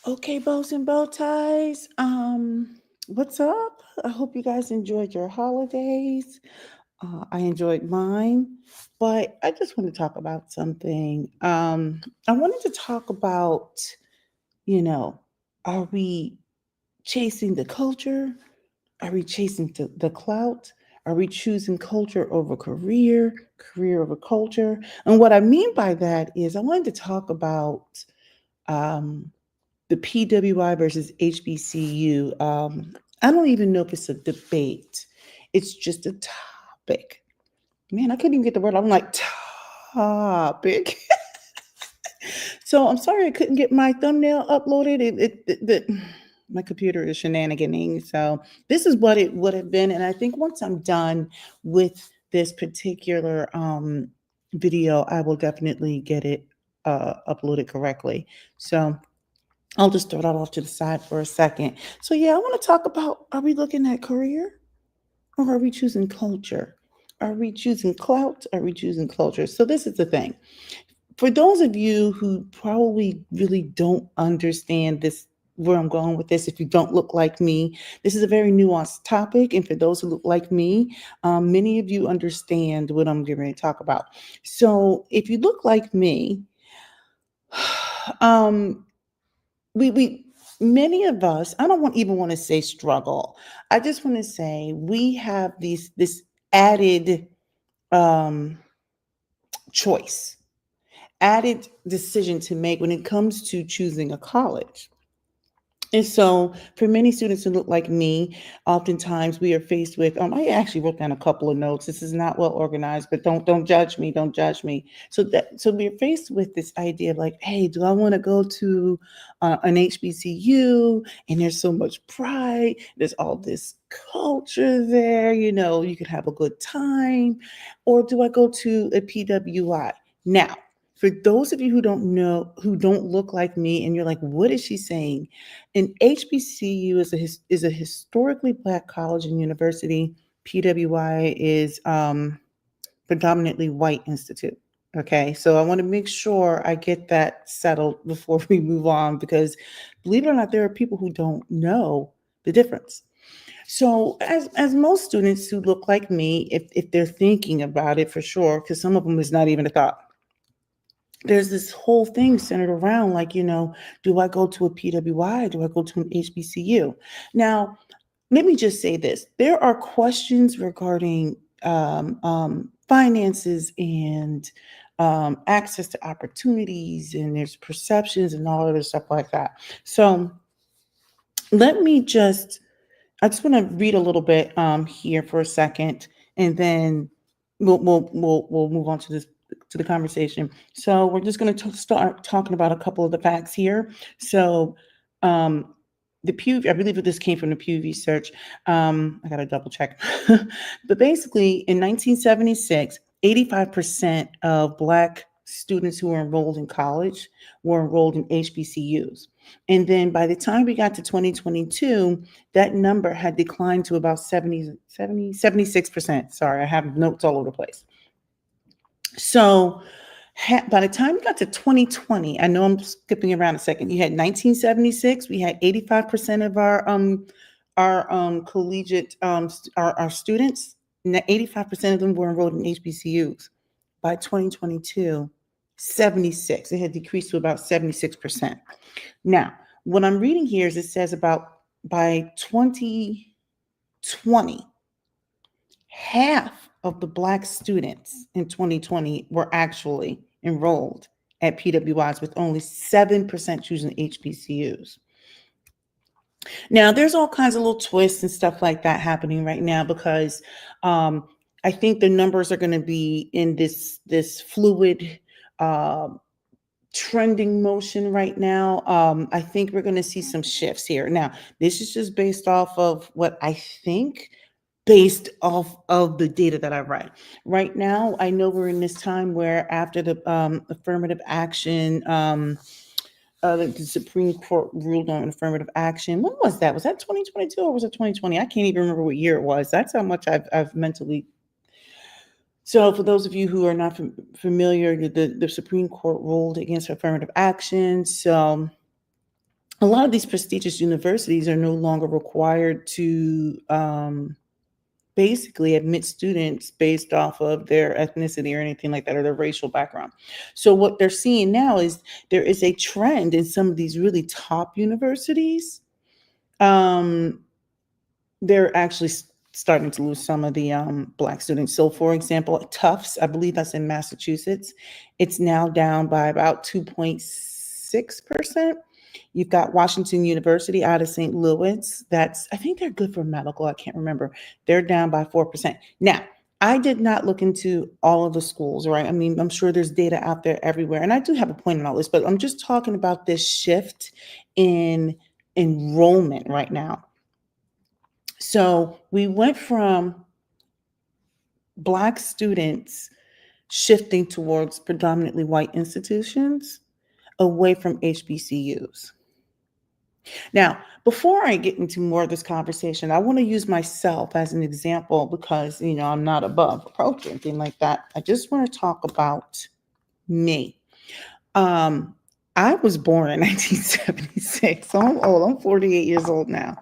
Okay, bows and bow ties. What's up? I hope you guys enjoyed your holidays. I enjoyed mine, but I just want to talk about something. I wanted to talk about, you know, are we chasing the culture? Are we chasing the clout? Are we choosing culture over career, career over culture? And what I mean by that is I wanted to talk about um, the PWI versus HBCU. I don't even know if it's a debate. It's just a topic. Man, I couldn't even get the word. I'm like topic. So I'm sorry I couldn't get my thumbnail uploaded. My computer is shenaniganing. So this is what it would have been. And I think once I'm done with this particular video, I will definitely get it uploaded correctly. So I'll just throw that off to the side for a second. So yeah, I want to talk about, are we looking at career or are we choosing culture? Are we choosing clout? Are we choosing culture? So this is the thing. For those of you who probably really don't understand this, where I'm going with this, if you don't look like me, this is a very nuanced topic. And for those who look like me, many of you understand what I'm going to talk about. So if you look like me, um, we many of us, I don't want even want to say struggle. I just want to say we have this added um choice, added decision to make when it comes to choosing a college. And so, for many students who look like me, oftentimes we are faced with. I actually wrote down a couple of notes. This is not well organized, but don't judge me. Don't judge me. So we're faced with this idea of like, hey, do I want to go to an HBCU? And there's so much pride. There's all this culture there. You could have a good time, or do I go to a PWI now? For those of you who don't know, who don't look like me, and you're like, what is she saying? An HBCU is a historically Black college and university. PWI is predominantly white institute. Okay, so I want to make sure I get that settled before we move on, because believe it or not, there are people who don't know the difference. So, as most students who look like me, if they're thinking about it for sure, because some of them is not even a thought, there's this whole thing centered around like, do I go to a PWI? Do I go to an HBCU? Now, let me just say this. There are questions regarding finances and access to opportunities, and there's perceptions and all other stuff like that. So let me just, I just want to read a little bit here for a second, and then we'll move on to the conversation. So we're just going to start talking about a couple of the facts here. So um, the Pew, I believe that this came from the Pew Research. I got to double check, but basically in 1976, 85% of Black students who were enrolled in college were enrolled in HBCUs. And then by the time we got to 2022, that number had declined to about 76%. Sorry, I have notes all over the place. So by the time we got to 2020, I know I'm skipping around a second. You had 1976, we had 85% of our collegiate our students, 85% of them were enrolled in HBCUs. By 2022, 76. It had decreased to about 76%. Now, what I'm reading here is it says about by 2020, half of the Black students in 2020 were actually enrolled at PWIs, with only 7% choosing HBCUs. Now, there's all kinds of little twists and stuff like that happening right now, because um, I think the numbers are going to be in this fluid uh, trending motion right now. I think we're going to see some shifts here. Now, this is just based off of what I think, based off of the data that I read. Right now, I know we're in this time where after the affirmative action, the Supreme Court ruled on affirmative action. When was that? Was that 2022 or was it 2020? I can't even remember what year it was. That's how much I've mentally. So, for those of you who are not familiar, the Supreme Court ruled against affirmative action. So, a lot of these prestigious universities are no longer required to basically admit students based off of their ethnicity or anything like that, or their racial background. So what they're seeing now is there is a trend in some of these really top universities. Um, they're actually starting to lose some of the Black students. So, for example, Tufts, I believe that's in Massachusetts, it's now down by about 2.6%. You've got Washington University out of St. Louis. That's, I think they're good for medical. I can't remember. They're down by 4%. Now, I did not look into all of the schools, right? I mean, I'm sure there's data out there everywhere. And I do have a point on all this, but I'm just talking about this shift in enrollment right now. So we went from Black students shifting towards predominantly white institutions away from HBCUs. Now, before I get into more of this conversation, I want to use myself as an example because, I'm not above reproach or anything like that. I just want to talk about me. Um, I was born in 1976, so I'm old. I'm 48 years old now.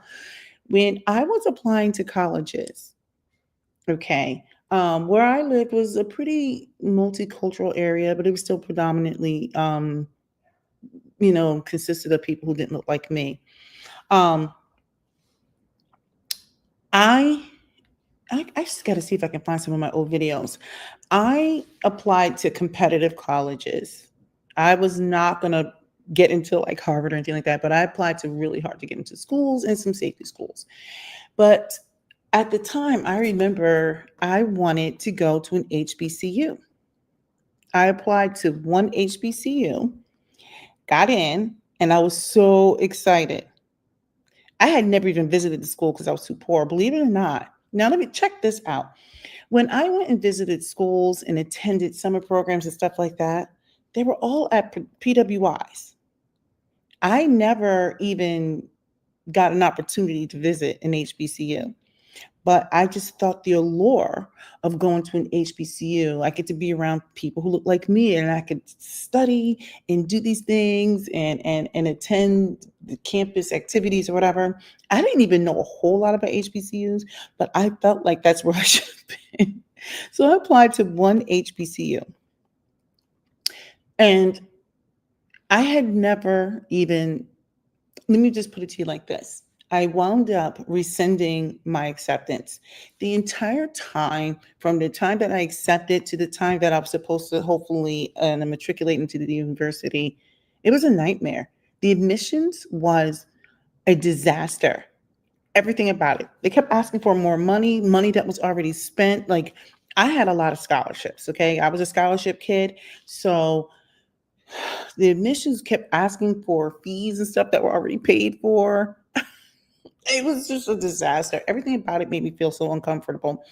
When I was applying to colleges, okay, where I lived was a pretty multicultural area, but it was still predominantly, consisted of people who didn't look like me. Um, I I just got to see if I can find some of my old videos. I applied to competitive colleges. I was not going to get into like Harvard or anything like that, but I applied to really hard to get into schools and some safety schools. But at the time, I remember I wanted to go to an HBCU. I applied to one HBCU, got in, and I was so excited. I had never even visited the school because I was too poor, believe it or not. Now, let me check this out. When I went and visited schools and attended summer programs and stuff like that, they were all at PWIs. I never even got an opportunity to visit an HBCU. But I just thought the allure of going to an HBCU, I get to be around people who look like me and I could study and do these things and attend the campus activities or whatever. I didn't even know a whole lot about HBCUs, but I felt like that's where I should have been. So I applied to one HBCU. And I had never even, let me just put it to you like this. I wound up rescinding my acceptance. The entire time, from the time that I accepted to the time that I was supposed to hopefully matriculate into the university, it was a nightmare. The admissions was a disaster. Everything about it. They kept asking for more money, money that was already spent. Like, I had a lot of scholarships, okay? I was a scholarship kid. So the admissions kept asking for fees and stuff that were already paid for. It was just a disaster. Everything about it made me feel so uncomfortable.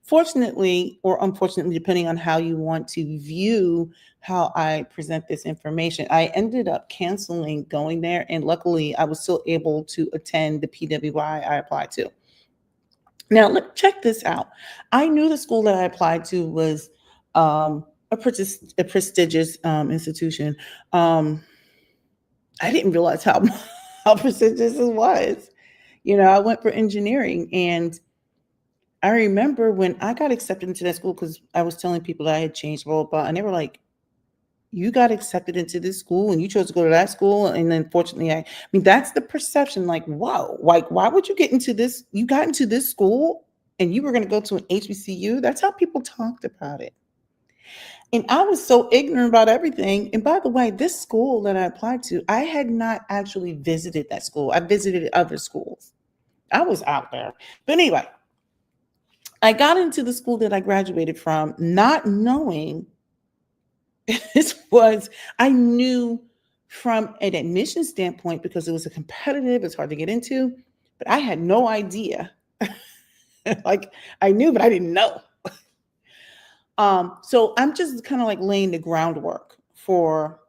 Fortunately, or unfortunately, depending on how you want to view how I present this information, I ended up canceling going there. And luckily, I was still able to attend the PWI I applied to. Now, check this out. I knew the school that I applied to was a prestigious institution. Um, I didn't realize how, how prestigious it was. I went for engineering, and I remember when I got accepted into that school because I was telling people that I had changed, blah, blah, blah, and they were like, you got accepted into this school and you chose to go to that school. And then fortunately, I mean, that's the perception. Like, whoa, like, why would you get into this? You got into this school and you were going to go to an HBCU. That's how people talked about it. And I was so ignorant about everything. And by the way, this school that I applied to, I had not actually visited that school. I visited other schools. I was out there. But anyway, I got into the school that I graduated from, not knowing this was, I knew from an admission standpoint because it was a competitive, it's hard to get into, but I had no idea. Like, I knew, but I didn't know. So I'm just kind of like laying the groundwork for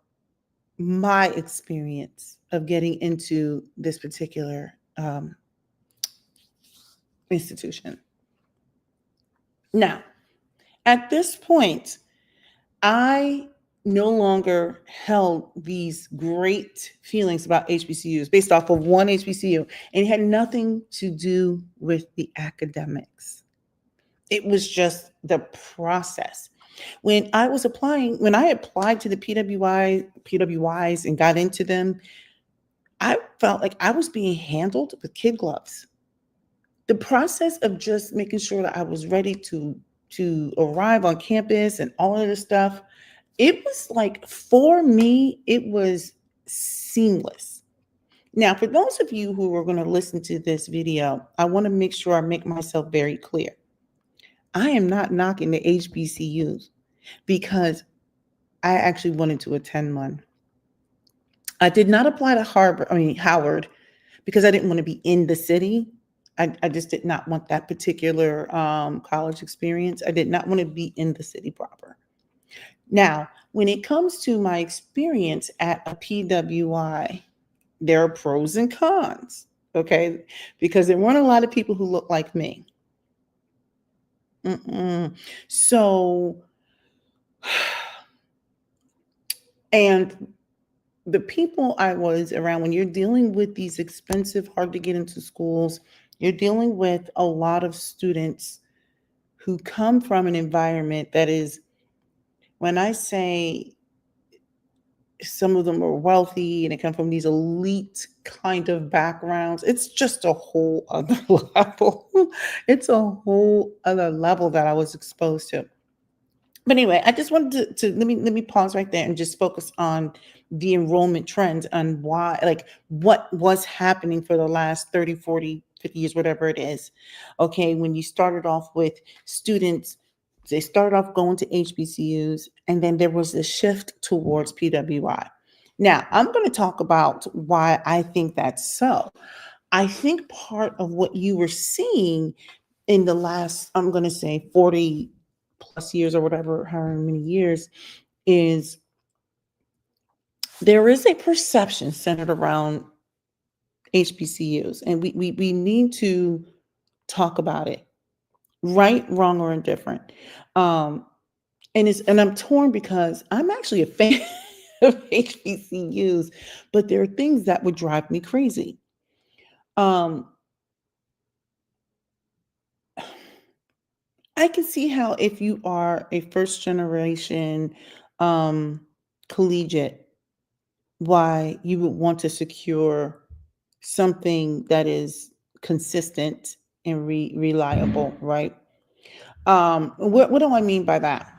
my experience of getting into this particular institution. Now, at this point, I no longer held these great feelings about HBCUs based off of one HBCU, and it had nothing to do with the academics. It was just the process. When I applied to the PWIs and got into them, I felt like I was being handled with kid gloves. The process of just making sure that I was ready to arrive on campus and all of this stuff, it was like, for me, it was seamless. Now, for those of you who are going to listen to this video, I want to make sure I make myself very clear. I am not knocking the HBCUs because I actually wanted to attend one. I did not apply to Howard, because I didn't want to be in the city. I just did not want that particular college experience. I did not want to be in the city proper. Now, when it comes to my experience at a PWI, there are pros and cons, okay? Because there weren't a lot of people who looked like me. So, and the people I was around, when you're dealing with these expensive, hard to get into schools, you're dealing with a lot of students who come from an environment that is, when I say some of them are wealthy and they come from these elite kind of backgrounds, it's just a whole other level. It's a whole other level that I was exposed to. But anyway, I just wanted to let me pause right there and just focus on the enrollment trends and why, like, what was happening for the last 30, 40, 50 years, whatever it is. Okay, when you started off with students, they started off going to HBCUs, and then there was this shift towards PWI. Now, I'm going to talk about why I think that's so. I think part of what you were seeing in the last, I'm going to say 40 plus years or whatever, however many years, is there is a perception centered around HBCUs, and we need to talk about it, right, wrong, or indifferent. Um, and I'm torn because I'm actually a fan of HBCUs, but there are things that would drive me crazy. Um, I can see how, if you are a first generation um, collegiate, why you would want to secure something that is consistent and reliable, right? What do I mean by that?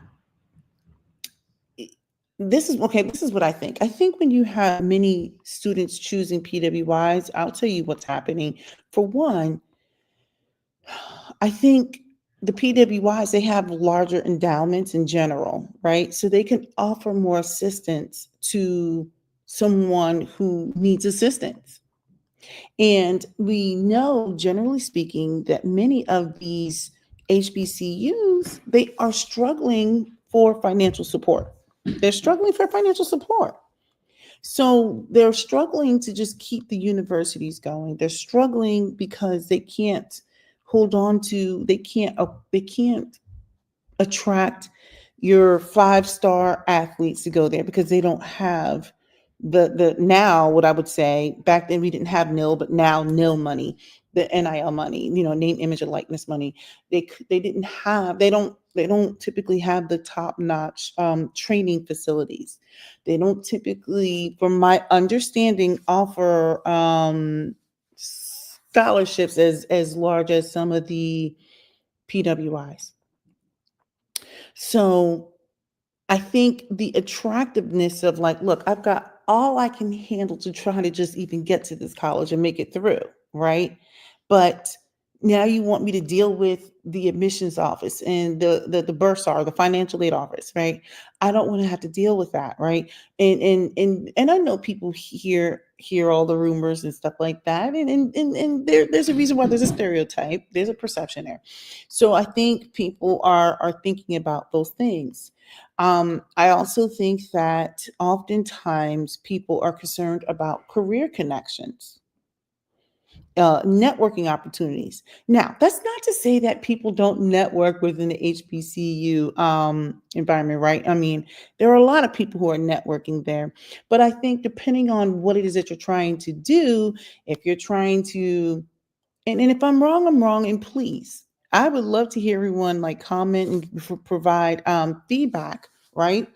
This is okay. This is what I think. I think when you have many students choosing PWIs, I'll tell you what's happening. For one, I think the PWIs, they have larger endowments in general, right? So they can offer more assistance to someone who needs assistance. And we know, generally speaking, that many of these HBCUs, they are struggling for financial support. They're struggling for financial support. So they're struggling to just keep the universities going. They're struggling because they can't hold on to, they can't attract your five-star athletes to go there because they don't have the now, what I would say, back then we didn't have nil, but now nil money, the NIL money, name, image, and likeness money. They didn't have, they don't typically have the top-notch training facilities. They don't typically, from my understanding, offer scholarships as large as some of the PWIs. So I think the attractiveness of, like, look, I've got all I can handle to try to just even get to this college and make it through, right? But now you want me to deal with the admissions office and the bursar, the financial aid office, right? I don't want to have to deal with that, right? And I know people hear all the rumors and stuff like that, and there's a reason why there's a stereotype, there's a perception there. So I think people are thinking about those things. I also think that oftentimes people are concerned about career connections. networking opportunities. Now, that's not to say that people don't network within the HBCU environment, right? I mean, there are a lot of people who are networking there, but I think depending on what it is that you're trying to do, if you're trying to, and if I'm wrong, I'm wrong, and please, I would love to hear everyone like comment and provide feedback, right?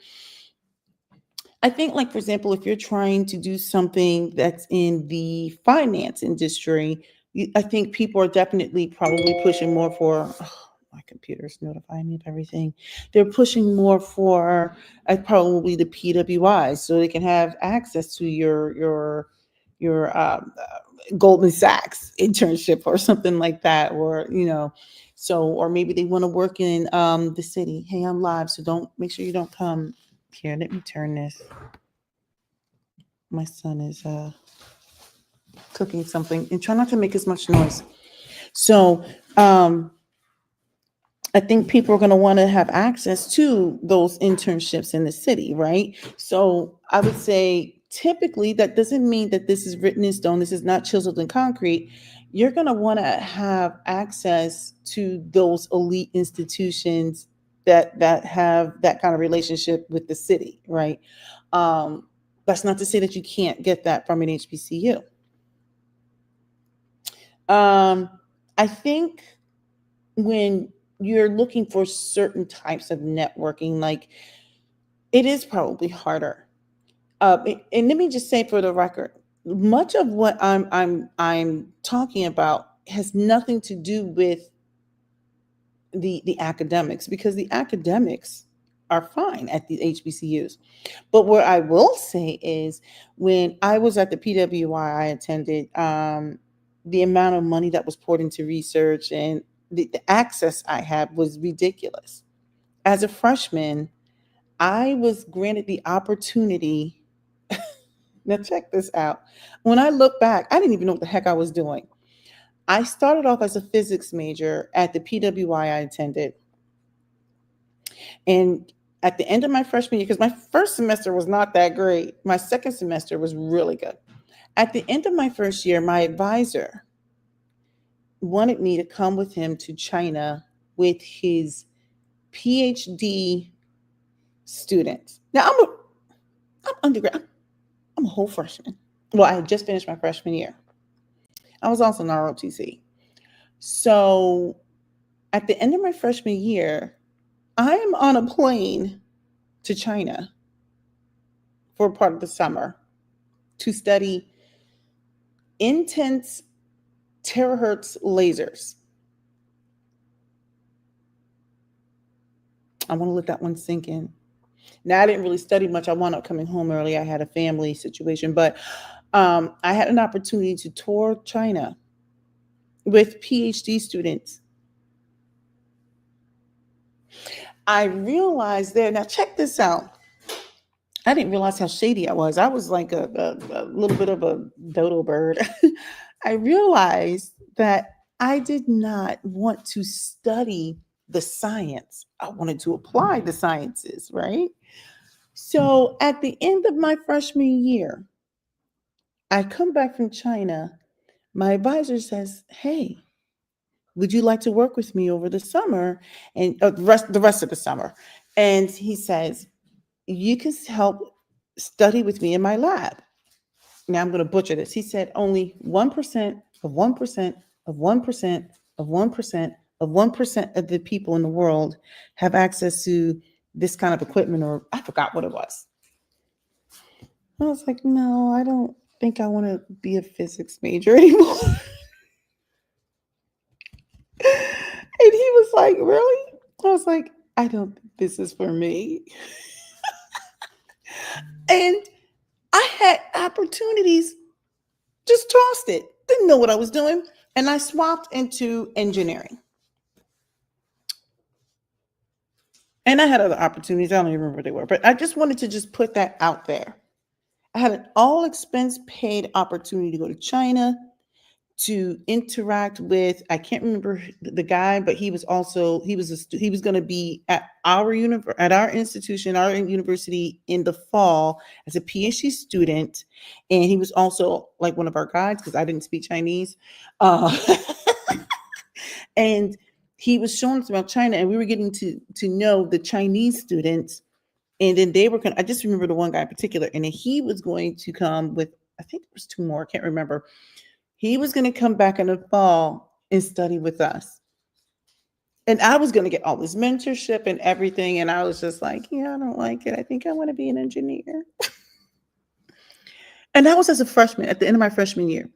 I think, like, for example, if you're trying to do something that's in the finance industry, I think people are definitely probably pushing more for. Oh, my computer's notifying me of everything. They're pushing more for probably the PWI, so they can have access to your Goldman Sachs internship or something like that, or so, or maybe they want to work in the city. Hey, I'm live, so don't make sure you don't come here. Let me turn this. My son is cooking something, and try not to make as much noise. So I think people are going to want to have access to those internships in the city, right? So I would say typically that doesn't mean that this is written in stone. This is not chiseled in concrete. You're going to want to have access to those elite institutions that have that kind of relationship with the city, right? That's not to say that you can't get that from an HBCU. I think when you're looking for certain types of networking, like, it is probably harder. And let me just say for the record, much of what I'm talking about has nothing to do with the academics, because the academics are fine at the HBCUs. But what I will say is, when I was at the PWI I attended, the amount of money that was poured into research and the access I had was ridiculous. As a freshman, I was granted the opportunity. Now, check this out. When I look back, I didn't even know what the heck I was doing. I started off as a physics major at the PWI I attended. And at the end of my freshman year, because my first semester was not that great, my second semester was really good. At the end of my first year, my advisor wanted me to come with him to China with his PhD students. Now, I'm undergrad. I'm a whole freshman. Well, I had just finished my freshman year. I was also in ROTC. So at the end of my freshman year, I am on a plane to China for part of the summer to study intense terahertz lasers. I want to let that one sink in. Now, I didn't really study much. I wound up coming home early. I had a family situation, but I had an opportunity to tour China with PhD students. I realized there, now check this out. I didn't realize how shady I was. I was like a little bit of a dodo bird. I realized that I did not want to study the science. I wanted to apply the sciences, right? So at the end of my freshman year, I come back from China. My advisor says, "Hey, would you like to work with me over the summer and the rest of the summer?" And he says, "You can help study with me in my lab." Now I'm going to butcher this. He said only 1% of 1% of 1% of 1% of 1% of the people in the world have access to this kind of equipment, or I forgot what it was. I was like, no, I don't think I want to be a physics major anymore. And he was like, really? I was like, I don't think this is for me. And I had opportunities, just tossed it, didn't know what I was doing. And I swapped into engineering. And I had other opportunities. I don't even remember what they were, but I just wanted to just put that out there. I had an all expense paid opportunity to go to China, to interact with, I can't remember the guy, but he was he was going to be at at our institution, our university in the fall as a PhD student, and he was also like one of our guides because I didn't speak Chinese, uh, and he was showing us about China, and we were getting to know the Chinese students, and then they were going. I just remember the one guy in particular, and then he was going to come with. I think there was two more. I can't remember. He was going to come back in the fall and study with us. And I was going to get all this mentorship and everything. And I was just like, yeah, I don't like it. I think I want to be an engineer. And that was as a freshman at the end of my freshman year.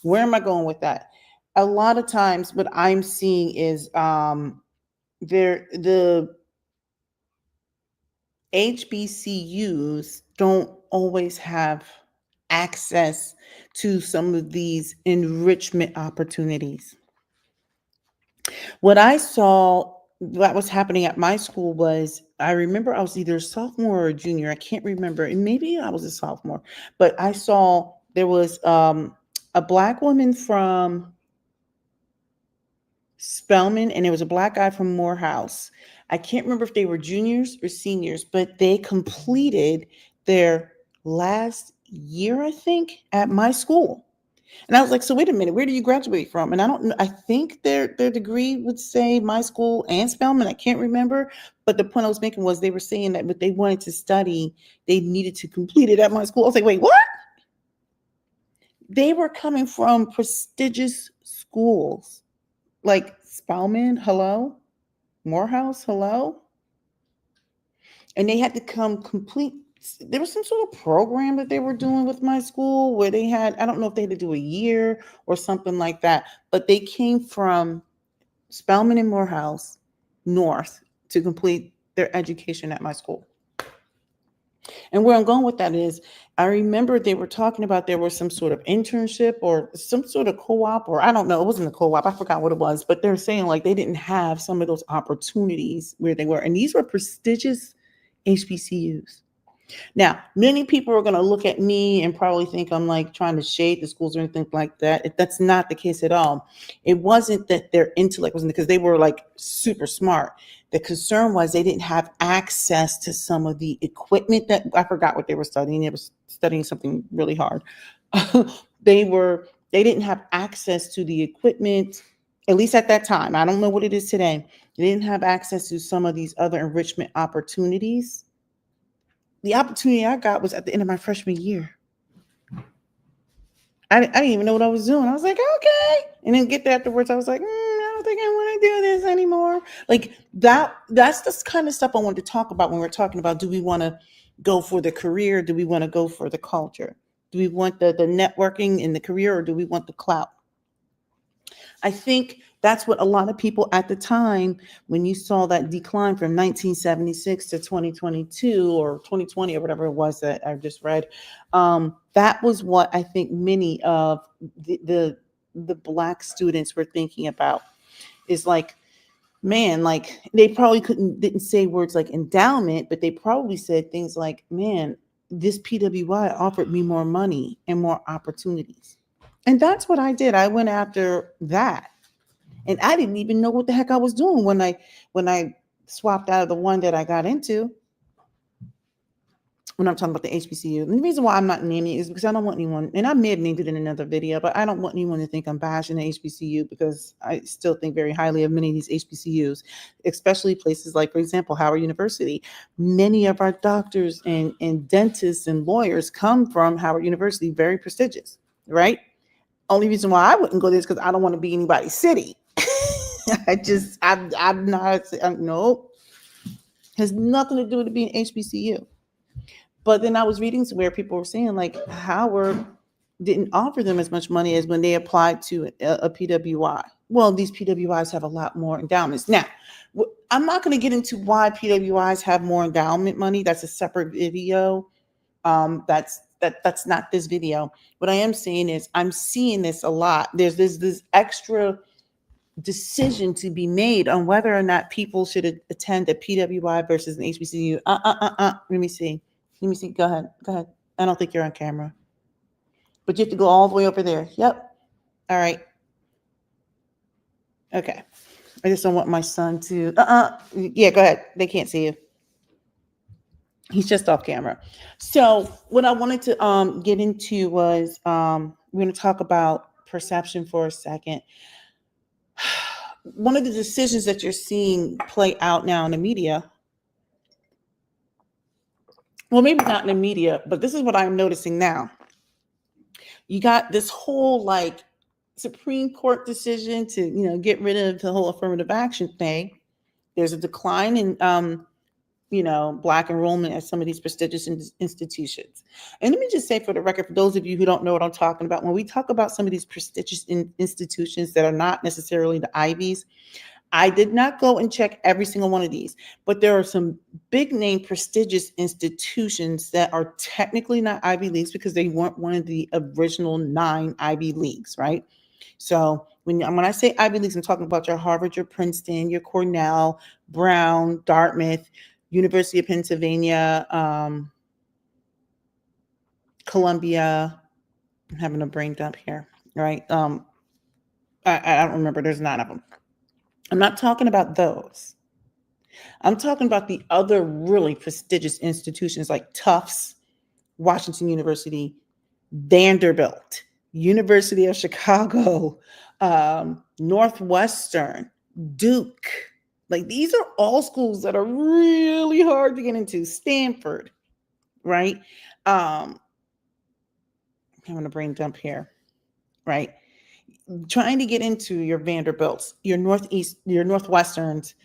Where am I going with that? A lot of times, what I'm seeing is the HBCUs don't always have access to some of these enrichment opportunities. What I saw that was happening at my school was, I remember I was either a sophomore or a junior. I can't remember. And maybe I was a sophomore, but I saw there was a black woman from Spelman and there was a black guy from Morehouse. I can't remember if they were juniors or seniors, but they completed their last year, I think, at my school. And I was like, so wait a minute, where do you graduate from? And I don't know. I think their degree would say my school and Spelman. I can't remember. But the point I was making was they were saying that what they wanted to study, they needed to complete it at my school. I was like, wait, what? They were coming from prestigious schools like Spelman, hello, Morehouse, hello. And they had to come complete. There was some sort of program that they were doing with my school where they had, I don't know if they had to do a year or something like that, but they came from Spelman and Morehouse North to complete their education at my school. And where I'm going with that is, I remember they were talking about there was some sort of internship or some sort of co-op, or I don't know, it wasn't a co-op, I forgot what it was, but they're saying like they didn't have some of those opportunities where they were. And these were prestigious HBCUs. Now, many people are going to look at me and probably think I'm like trying to shade the schools or anything like that. That's not the case at all. It wasn't that their intellect wasn't, because they were like super smart. The concern was they didn't have access to some of the equipment that, I forgot what they were studying. They were studying something really hard. They didn't have access to the equipment, at least at that time. I don't know what it is today. They didn't have access to some of these other enrichment opportunities. The opportunity I got was at the end of my freshman year. I didn't even know what I was doing. I was like, okay. And then get there afterwards, I was like, I don't think I want to do this anymore. Like that's the kind of stuff I wanted to talk about when we're talking about, do we want to go for the career? Do we want to go for the culture? Do we want the networking in the career, or do we want the clout? I think that's what a lot of people at the time, when you saw that decline from 1976 to 2022 or 2020 or whatever it was that I just read, that was what I think many of the Black students were thinking about. Is like, man, like they probably didn't say words like endowment, but they probably said things like, man, this PWI offered me more money and more opportunities. And that's what I did. I went after that. And I didn't even know what the heck I was doing when I swapped out of the one that I got into. When I'm talking about the HBCU, and the reason why I'm not naming it is because I don't want anyone, and I may have named it in another video, but I don't want anyone to think I'm bashing the HBCU, because I still think very highly of many of these HBCUs, especially places like, for example, Howard University. Many of our doctors and dentists and lawyers come from Howard University, very prestigious, right? Only reason why I wouldn't go there is because I don't want to be anybody's city. I'm not, nope. Has nothing to do with it being HBCU. But then I was reading where people were saying like Howard didn't offer them as much money as when they applied to a PWI. Well, these PWIs have a lot more endowments. Now, I'm not going to get into why PWIs have more endowment money. That's a separate video. That's not this video. What I am saying is I'm seeing this a lot. There's this extra decision to be made on whether or not people should attend a PWI versus an HBCU. Let me see. Go ahead. I don't think you're on camera, but you have to go all the way over there. Yep. All right. Okay. I just don't want my son to. Yeah, go ahead. They can't see you. He's just off camera. So what I wanted to get into was we're going to talk about perception for a second. One of the decisions that you're seeing play out now in the media, well, maybe not in the media, but this is what I'm noticing now. You got this whole like Supreme Court decision to, get rid of the whole affirmative action thing. There's a decline in Black enrollment at some of these prestigious institutions. And let me just say for the record, for those of you who don't know what I'm talking about, when we talk about some of these prestigious institutions that are not necessarily the Ivies, I did not go and check every single one of these, but there are some big name prestigious institutions that are technically not Ivy Leagues because they weren't one of the original 9 Ivy Leagues, right? So when I say Ivy Leagues, I'm talking about your Harvard, your Princeton, your Cornell, Brown, Dartmouth, University of Pennsylvania, Columbia. I'm having a brain dump here, right? I don't remember. There's 9 of them. I'm not talking about those. I'm talking about the other really prestigious institutions like Tufts, Washington University, Vanderbilt, University of Chicago, Northwestern, Duke. Like these are all schools that are really hard to get into. Stanford, right? I'm having a brain dump here, right? Trying to get into your Vanderbilts, your Northwesterns,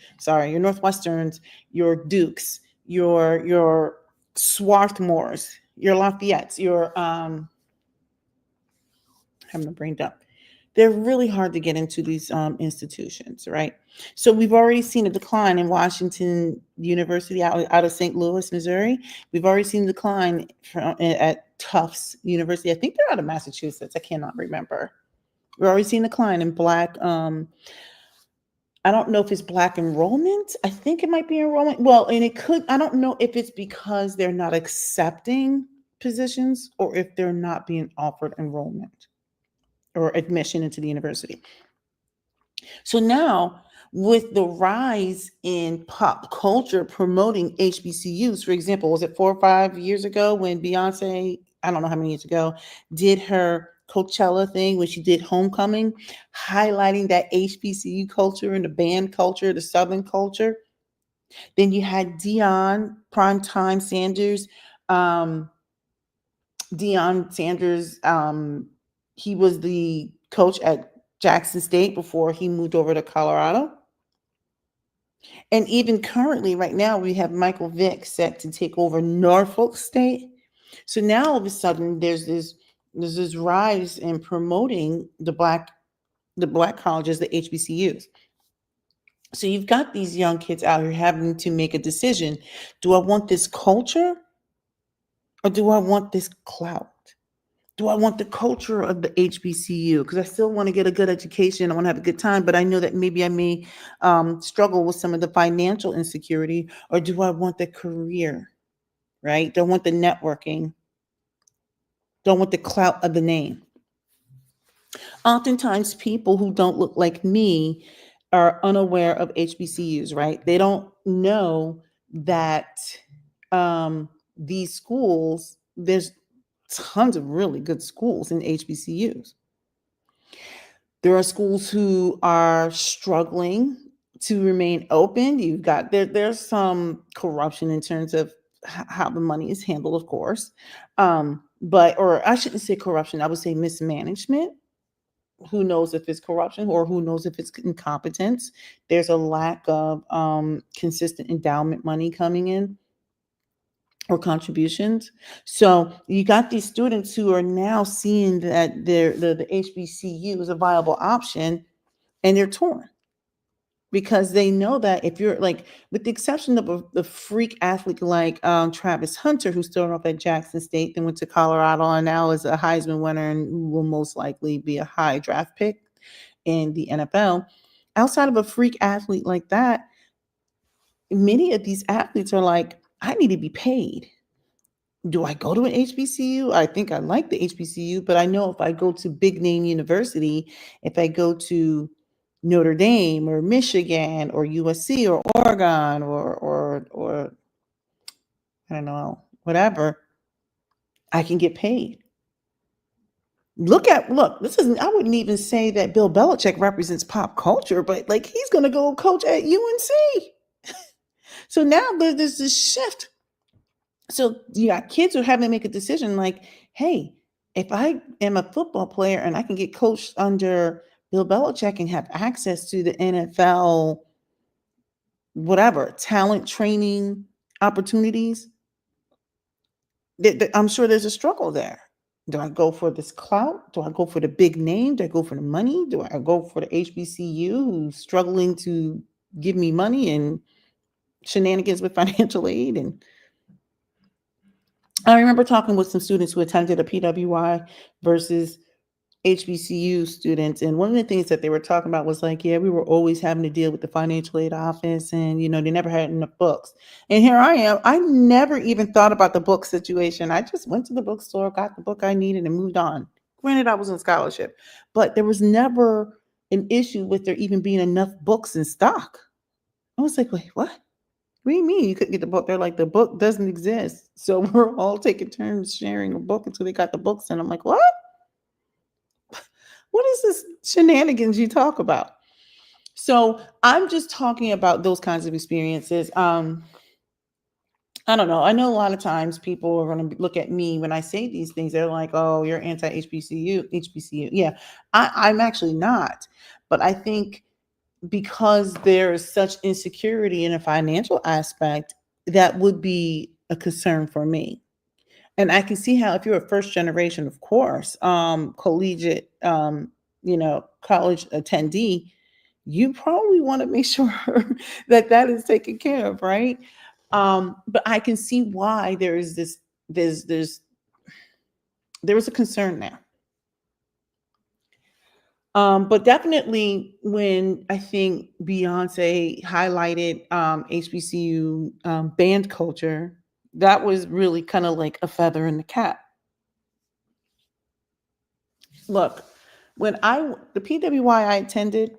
your Dukes, your Swarthmores, your Lafayette's, your having a brain dump. They're really hard to get into these institutions, right? So we've already seen a decline in Washington University out of St. Louis, Missouri. We've already seen a decline at Tufts University. I think they're out of Massachusetts. I cannot remember. We're already seeing a decline in Black. I don't know if it's Black enrollment. I think it might be enrollment. Well, and it could. I don't know if it's because they're not accepting positions or if they're not being offered enrollment or admission into the university. So now, with the rise in pop culture promoting HBCUs, for example, was it 4 or 5 years ago when Beyonce, I don't know how many years ago, did her Coachella thing when she did Homecoming, highlighting that HBCU culture and the band culture, the Southern culture. Then you had Primetime Sanders, um, Deion Sanders. He was the coach at Jackson State before he moved over to Colorado. And even currently, right now, we have Michael Vick set to take over Norfolk State. So now all of a sudden, there's this rise in promoting the black colleges, the HBCUs. So you've got these young kids out here having to make a decision: do I want this culture, or do I want this clout? Do I want the culture of the HBCU? Because I still want to get a good education. I want to have a good time, but I know that maybe I may struggle with some of the financial insecurity. Or do I want the career, right? Don't want the networking. Don't want the clout of the name. Oftentimes, people who don't look like me are unaware of HBCUs, right? They don't know that these schools, there's tons of really good schools in HBCUs. There are schools who are struggling to remain open. You've got there's some corruption in terms of how the money is handled, of course. But or I shouldn't say corruption, I would say mismanagement. Who knows if it's corruption or who knows if it's incompetence? There's a lack of consistent endowment money coming in or contributions. So you got these students who are now seeing that the HBCU is a viable option, and they're torn because they know that if you're like, with the exception of the freak athlete like Travis Hunter, who started off at Jackson State, then went to Colorado, and now is a Heisman winner and will most likely be a high draft pick in the NFL. Outside of a freak athlete like that, many of these athletes are like, I need to be paid. Do I go to an HBCU? I think I like the HBCU, but I know if I go to big name university, if I go to Notre Dame or Michigan or USC or Oregon or I don't know, whatever, I can get paid. Look, this isn't, I wouldn't even say that Bill Belichick represents pop culture, but like he's gonna go coach at UNC. So now there's this shift. So you got kids who are having to make a decision like, hey, if I am a football player and I can get coached under Bill Belichick and have access to the NFL, whatever, talent training opportunities, I'm sure there's a struggle there. Do I go for this clout? Do I go for the big name? Do I go for the money? Do I go for the HBCU who's struggling to give me money and shenanigans with financial aid? And I remember talking with some students who attended a PWI versus HBCU students, and one of the things that they were talking about was like, yeah, we were always having to deal with the financial aid office, and they never had enough books. And here I am, I never even thought about the book situation. I just went to the bookstore, got the book I needed, and moved on. Granted, I was in scholarship, but there was never an issue with there even being enough books in stock. I was like, wait, what? What do you mean you couldn't get the book? They're like, the book doesn't exist. So we're all taking turns sharing a book until they got the books. And I'm like, what? What is this shenanigans you talk about? So I'm just talking about those kinds of experiences. I don't know. I know a lot of times people are going to look at me when I say these things. They're like, oh, you're anti HBCU, HBCU. Yeah, I'm actually not. But I think because there is such insecurity in a financial aspect, that would be a concern for me. And I can see how if you're a first generation, of course, collegiate, college attendee, you probably want to make sure that that is taken care of, right? But I can see why there is this, there was a concern there. But definitely when I think Beyonce highlighted HBCU band culture, that was really kind of like a feather in the cap. Look, the PWI I attended,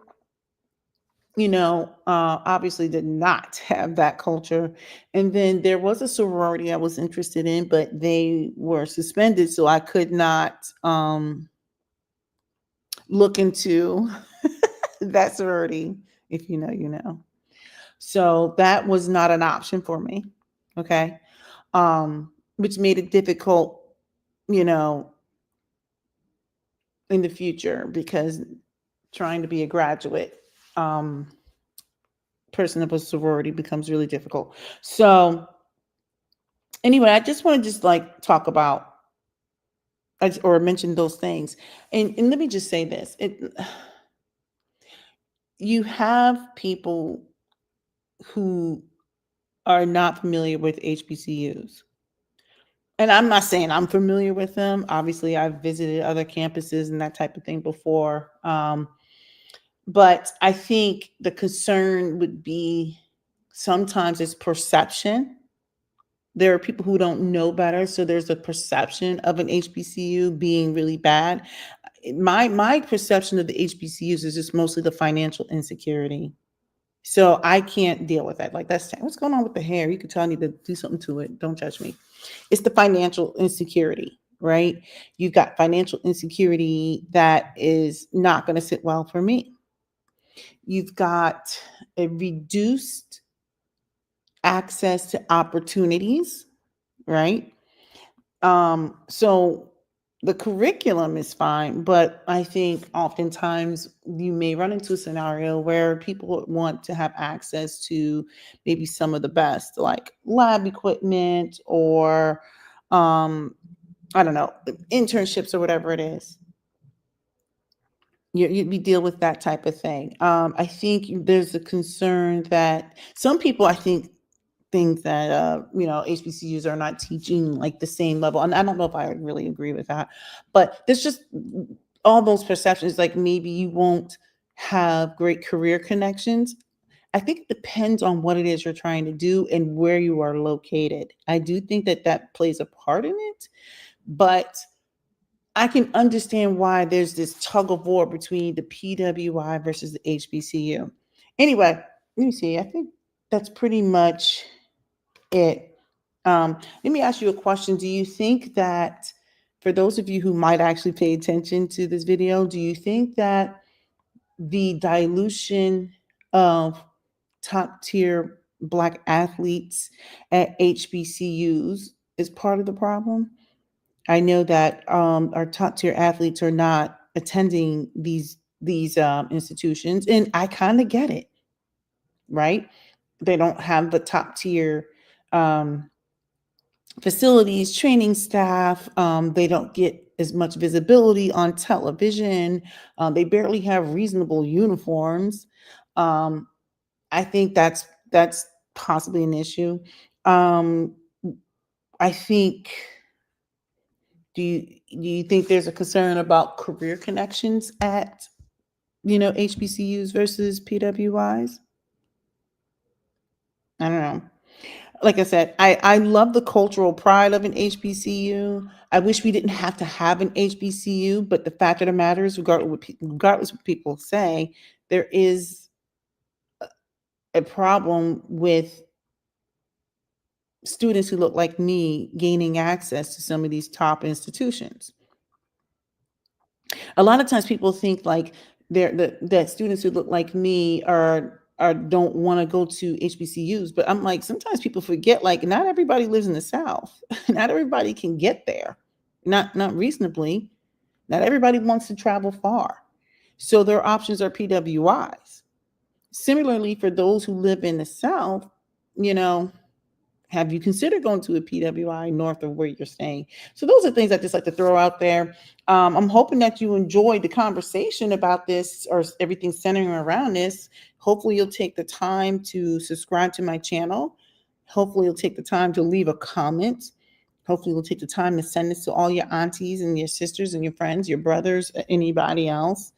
obviously did not have that culture. And then there was a sorority I was interested in, but they were suspended, so I could not look into that sorority. If you know, you know. So that was not an option for me. Okay. Which made it difficult, you know, in the future because trying to be a graduate person of a sorority becomes really difficult. So anyway, I just want to just like talk about or mention those things. And let me just say this. You have people who are not familiar with HBCUs. And I'm not saying I'm familiar with them. Obviously, I've visited other campuses and that type of thing before. But I think the concern would be sometimes it's perception. There are people who don't know better, so there's a perception of an HBCU being really bad. My perception of the HBCUs is just mostly the financial insecurity. So I can't deal with that. Like that's what's going on with the hair. You can tell I need to do something to it. Don't judge me. It's the financial insecurity, right? You've got financial insecurity that is not going to sit well for me. You've got a reduced access to opportunities, right? So the curriculum is fine, but I think oftentimes you may run into a scenario where people want to have access to maybe some of the best, like lab equipment or I don't know, internships or whatever it is. You deal with that type of thing. I think there's a concern that some people, I think that HBCUs are not teaching like the same level, and I don't know if I really agree with that. But there's just all those perceptions, like maybe you won't have great career connections I think it depends on what it is you're trying to do and where you are located. I do think that that plays a part in it, but I can understand why there's this tug of war between the PWI versus the HBCU. Anyway, let me see. I think that's pretty much it. Let me ask you a question. Do you think that for those of you who might actually pay attention to this video, do you think that the dilution of top tier Black athletes at HBCUs is part of the problem? I know that our top tier athletes are not attending these institutions, and I kind of get it, right? They don't have the top tier um, facilities, training staff. They don't get as much visibility on television. They barely have reasonable uniforms. Um, I think that's possibly an issue. Um, I think. Do you think there's a concern about career connections at HBCUs versus PWIs? I don't know. Like I said, I love the cultural pride of an HBCU. I wish we didn't have to have an HBCU, but the fact of the matter is, regardless what people say, there is a problem with students who look like me gaining access to some of these top institutions. A lot of times people think like that students who look like me are don't want to go to HBCUs, but I'm like, sometimes people forget like not everybody lives in the South. Not everybody can get there. Not reasonably. Not everybody wants to travel far. So their options are PWIs. Similarly, for those who live in the South, you know, have you considered going to a PWI north of where you're staying? So those are things I just like to throw out there. I'm hoping that you enjoyed the conversation about this or everything centering around this. Hopefully you'll take the time to subscribe to my channel. Hopefully you'll take the time to leave a comment. Hopefully you'll take the time to send this to all your aunties and your sisters and your friends, your brothers, anybody else.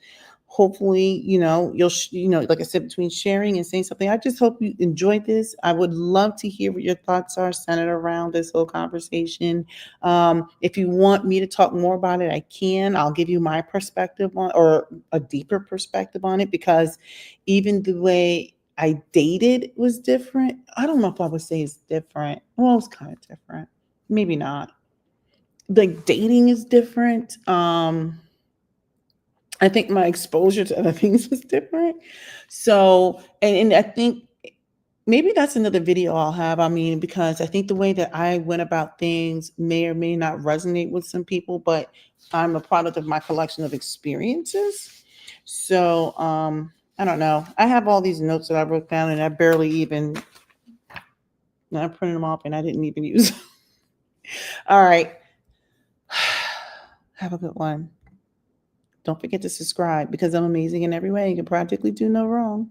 Hopefully, like I said, between sharing and saying something, I just hope you enjoyed this. I would love to hear what your thoughts are centered around this whole conversation. If you want me to talk more about it, I can. I'll give you my perspective on, or a deeper perspective on it, because even the way I dated was different. I don't know if I would say it's different. Well, it's kind of different. Maybe not. Like dating is different. I think my exposure to other things was different. So, and I think maybe that's another video I'll have. I mean, because I think the way that I went about things may or may not resonate with some people, but I'm a product of my collection of experiences. So, I don't know. I have all these notes that I wrote down, and I barely even, I printed them off and I didn't even use them. All right. Have a good one. Don't forget to subscribe because I'm amazing in every way. You can practically do no wrong.